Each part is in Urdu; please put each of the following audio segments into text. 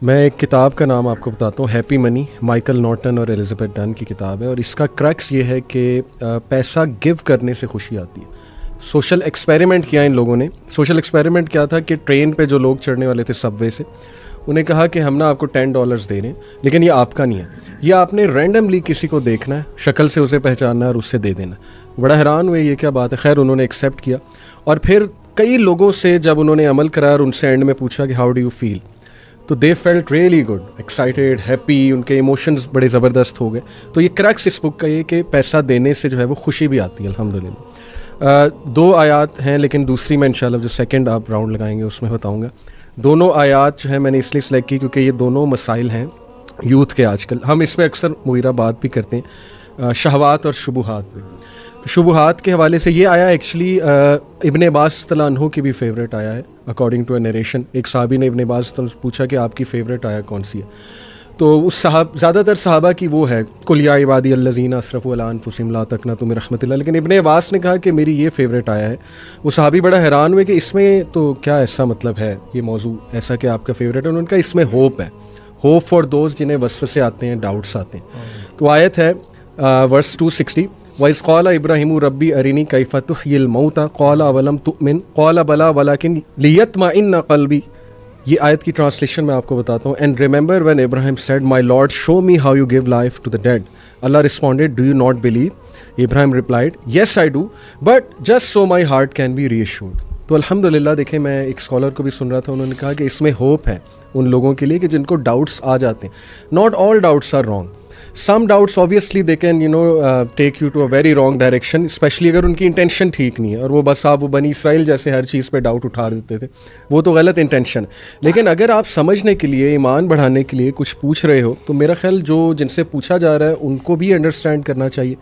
میں ایک کتاب کا نام آپ کو بتاتا ہوں، ہیپی منی، مائیکل نارٹن اور ایلزابتھ ڈن کی کتاب ہے، اور اس کا کرکس یہ ہے کہ پیسہ گیو کرنے سے خوشی آتی ہے. سوشل ایکسپیریمنٹ کیا ان لوگوں نے. سوشل ایکسپیریمنٹ کیا تھا کہ ٹرین پہ جو لوگ چڑھنے والے تھے سب وے سے، انہیں کہا کہ ہم نا آپ کو $10 دے رہے ہیں، لیکن یہ آپ کا نہیں ہے، یہ آپ نے رینڈملی کسی کو دیکھنا ہے، شکل سے اسے پہچاننا ہے اور اس سے دے دینا. بڑا حیران ہوئے یہ کیا بات ہے. خیر انہوں نے ایکسیپٹ کیا، اور پھر کئی لوگوں سے جب انہوں نے عمل کرا اور ان سے اینڈ میں پوچھا کہ ہاؤ ڈو یو فیل، تو they felt really good, excited, happy, ان کے ایموشنز بڑے زبردست ہو گئے. تو یہ کرکس اس بک کا یہ کہ پیسہ دینے سے جو ہے وہ خوشی بھی آتی ہے الحمدللہ. 2 آیات ہیں، لیکن دوسری میں انشاءاللہ جو سیکنڈ آپ راؤنڈ لگائیں گے اس میں بتاؤں گا. دونوں آیات جو ہیں میں نے اس لیے سلیکٹ کی کیونکہ یہ دونوں مسائل ہیں یوتھ کے. آج کل ہم اس میں اکثر مغیرہ بات بھی کرتے ہیں، شہوات اور شبہات میں. شبہات کے حوالے سے یہ آیا ایکچولی ابن عباس رضی اللہ عنہ کی بھی فیوریٹ آیا ہے اکارڈنگ ٹو اے نریشن. ایک صحابی نے ابن عباس سے پوچھا کہ آپ کی فیوریٹ آیا کون سی ہے، تو اس زیادہ تر صحابہ کی وہ ہے قل یا عبادی الذین اسرفوا علی انفسہم لا تقنطوا من رحمۃ اللہ، لیکن ابن عباس نے کہا کہ میری یہ فیوریٹ آیا ہے. وہ صحابی بڑا حیران ہوئے کہ اس میں تو کیا ایسا مطلب ہے، یہ موضوع ایسا کہ آپ کا فیوریٹ ہے. انہوں نے کہا اس میں ہوپ ہے، ہوپ فار دوز جنہیں وسوسے آتے ہیں، ڈاؤٹس آتے ہیں. تو آیت ہے ورس 260، وَإِذْ قَالَ إِبْرَاهِيمُ رَبِّ أَرِنِي كَيْفَ تُحْيِي الْمَوْتَى قَالَ أَوَلَمْ تُؤْمِنْ قَالَ بَلَىٰ وَلَٰكِنْ لِيَطْمَئِنَّ قَلْبِي. یہ آیت کی ٹرانسلیشن میں آپ کو بتاتا ہوں. And remember when Ibrahim said my lord show me how you give life to the dead. اللہ responded do you not believe. Ibrahim replied yes I do but just so my heart can be reassured. تو الحمدللہ دیکھیں، میں ایک اسکالر کو بھی سن رہا تھا، انہوں نے کہا کہ اس میں ہوپ ہے ان لوگوں کے لیے کہ جن کو ڈاؤٹس آ جاتے ہیں. Not all doubts are wrong. Some doubts obviously they can take you to a very wrong direction, especially اگر ان کی انٹینشن ٹھیک نہیں ہے اور وہ بس آپ وہ بنی اسرائیل جیسے ہر چیز پہ ڈاؤٹ اٹھا دیتے تھے، وہ تو غلط انٹینشن. لیکن اگر آپ سمجھنے کے لیے، ایمان بڑھانے کے لیے کچھ پوچھ رہے ہو تو میرا خیال جن سے پوچھا جا رہا ہے ان کو بھی انڈرسٹینڈ کرنا چاہیے.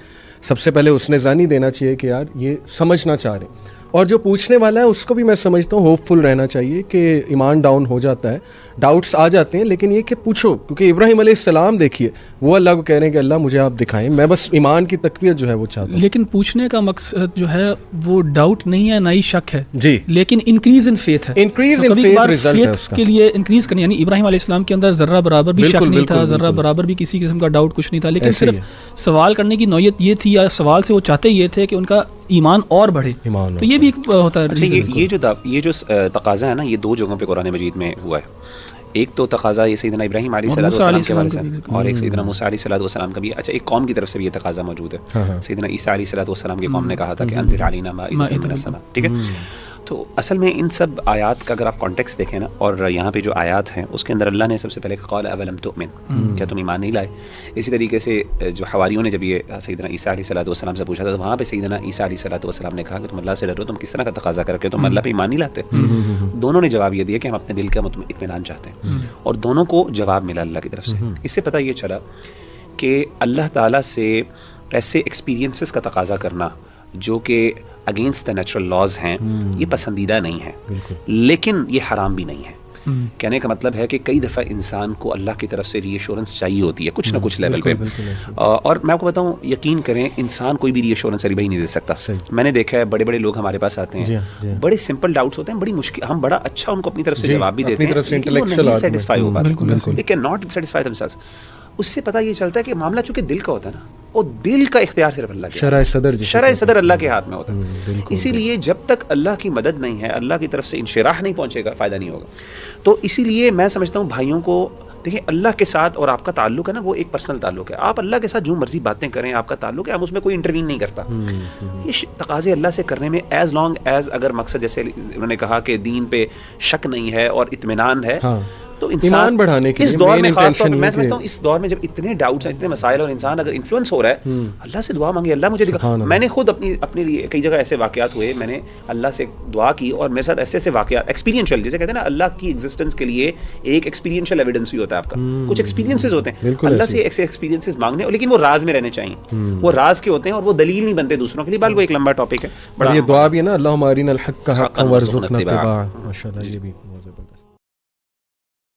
سب سے پہلے اس نے ظانی دینا چاہیے کہ یار یہ سمجھنا چاہ رہے ہیں، اور جو پوچھنے والا ہے اس کو بھی میں سمجھتا ہوں ہوپ فل رہنا چاہیے کہ ایمان ڈاؤن ہو جاتا ہے، ڈاؤٹس آ جاتے ہیں، لیکن یہ کہ پوچھو. کیونکہ ابراہیم علیہ السلام دیکھیے وہ اللہ کو کہہ رہے ہیں کہ اللہ مجھے آپ دکھائیں، میں بس ایمان کی تقویت جو ہے وہ چاہتا ہوں. لیکن پوچھنے کا مقصد جو ہے وہ ڈاؤٹ نہیں ہے، نہ ہی شک ہے جی، لیکن انکریز ان فیتھ ہے. انکریز ان فیتھ رزلٹ ہے اس کا. کے لیے انکریز کرنی، یعنی ابراہیم علیہ السلام کے اندر ذرہ برابر بھی شک نہیں تھا، ذرہ برابر بھی کسی قسم کا ڈاؤٹ کچھ نہیں تھا، لیکن صرف سوال کرنے کی نوعیت یہ تھی، یا سوال سے وہ چاہتے یہ تھے کہ ان کا ایمان اور بڑھے. تو یہ بھی ایک ہوتا ہے. یہ جو تقاضا ہے نا، یہ 2 جگہوں پہ قرآن مجید میں ہوا ہے. ایک تو تقاضا یہ سیدنا ابراہیم علیہ السلام کے بارے سے، اور ایک سیدنا موسیٰ علیہ السلام کا بھی. اچھا، ایک قوم کی طرف سے بھی یہ تقاضا موجود ہے. سیدنا عیسیٰ علیہ السلام کی قوم نے کہا تھا کہ انزل علینا مائدۃ من السماء. ٹھیک ہے، تو اصل میں ان سب آیات کا اگر آپ کانٹیکسٹ دیکھیں نا، اور یہاں پہ جو آیات ہیں اس کے اندر اللہ نے سب سے پہلے قال اولم تؤمن، کیا تم ایمان نہیں لائے. اسی طریقے سے جو حواریوں نے جب یہ سیدنا عیسیٰ علیہ السلام سے پوچھا تھا، تو وہاں پہ سیدنا عیسیٰ علیہ السلام نے کہا کہ تم اللہ سے ڈرو، تم کس طرح کا تقاضا کر کے تم اللہ پہ ایمان نہیں لاتے. دونوں نے جواب یہ دیا کہ ہم اپنے دل کا اطمینان چاہتے ہیں، اور دونوں کو جواب ملا اللہ کی طرف سے. اس سے پتہ یہ چلا کہ اللہ تعالیٰ سے ایسے ایکسپیرینسز کا تقاضا کرنا جو کہ اگینسٹ دا نیچرل لاز ہیں، یہ پسندیدہ نہیں ہے، لیکن یہ حرام بھی نہیں ہے. کہنے کا مطلب ہے کہ کئی دفعہ انسان کو اللہ کی طرف سے ری ایشورنس چاہیے ہوتی ہے کچھ نہ کچھ لیول پہ. اور میں آپ کو بتاؤں، یقین کریں، انسان کوئی بھی ری ایشورنس علی بھائی نہیں دے سکتا. میں نے دیکھا ہے بڑے بڑے لوگ ہمارے پاس آتے ہیں، بڑے سمپل ڈاؤٹس ہوتے ہیں، بڑی مشکل، ہم بڑا اچھا ان کو اپنی طرف سے جواب بھی دیتے ہیں، سیٹسفائی ہو پاتے، لیکن ناٹ سیٹسفائی دیم سیلف. اس سے پتہ یہ چلتا ہے کہ معاملہ چونکہ دل کا ہوتا ہے نا، اور دل کا اختیار صرف اللہ کے، شرع صدر اللہ کے ہاتھ میں ہوتا ہے. اسی لیے جب تک اللہ کی مدد نہیں ہے، اللہ کی طرف سے انشراح نہیں پہنچے گا، فائدہ نہیں ہوگا. تو اسی لیے میں سمجھتا ہوں بھائیوں کو، دیکھیں اللہ کے ساتھ اور آپ کا تعلق ہے نا، وہ ایک پرسنل تعلق ہے. آپ اللہ کے ساتھ جو مرضی باتیں کریں، آپ کا تعلق ہے، ہم اس میں کوئی انٹروین نہیں کرتا. یہ تقاضے اللہ سے کرنے میں ایز لانگ ایز اگر مقصد جیسے انہوں نے کہا کہ دین پہ شک نہیں ہے اور اطمینان ہے، تو انسان بڑھانے کے اس دور میں، خاص طور پر میں سمجھتا ہوں اس دور میں جب اتنے ڈاؤٹس ہیں، اتنے مسائل، اور انسان اگر انفلوئنس ہو رہا ہے، اللہ سے دعا مانگے، اللہ مجھے دکھا. میں نے خود اپنے لیے کئی جگہ ایسے واقعات ہوئے، میں نے اللہ سے دعا کی اور میرے ساتھ ایسے ایسے واقعات ایکسپیرینشیل، جیسے کہتے ہیں نا اللہ کی ایگزسٹنس کے لیے ایک ایکسپیرینشیل ایویڈنس ہی ہوتا ہے آپ کا. کچھ ایکسپیرینسز ہوتے ہیں اللہ سے، ایسے ایکسپیرینسز مانگنے، لیکن وہ راز میں رہنے چاہیے، وہ راز کے ہوتے ہیں اور وہ دلیل نہیں بنتے دوسروں کے لیے. بلکہ وہ ایک لمبا ٹاپک ہے، بڑا. یہ دعا بھی ہے نا، اللہم ارنا الحق حقا وارزقنا اتباعہ. ماشاءاللہ، یہ بھی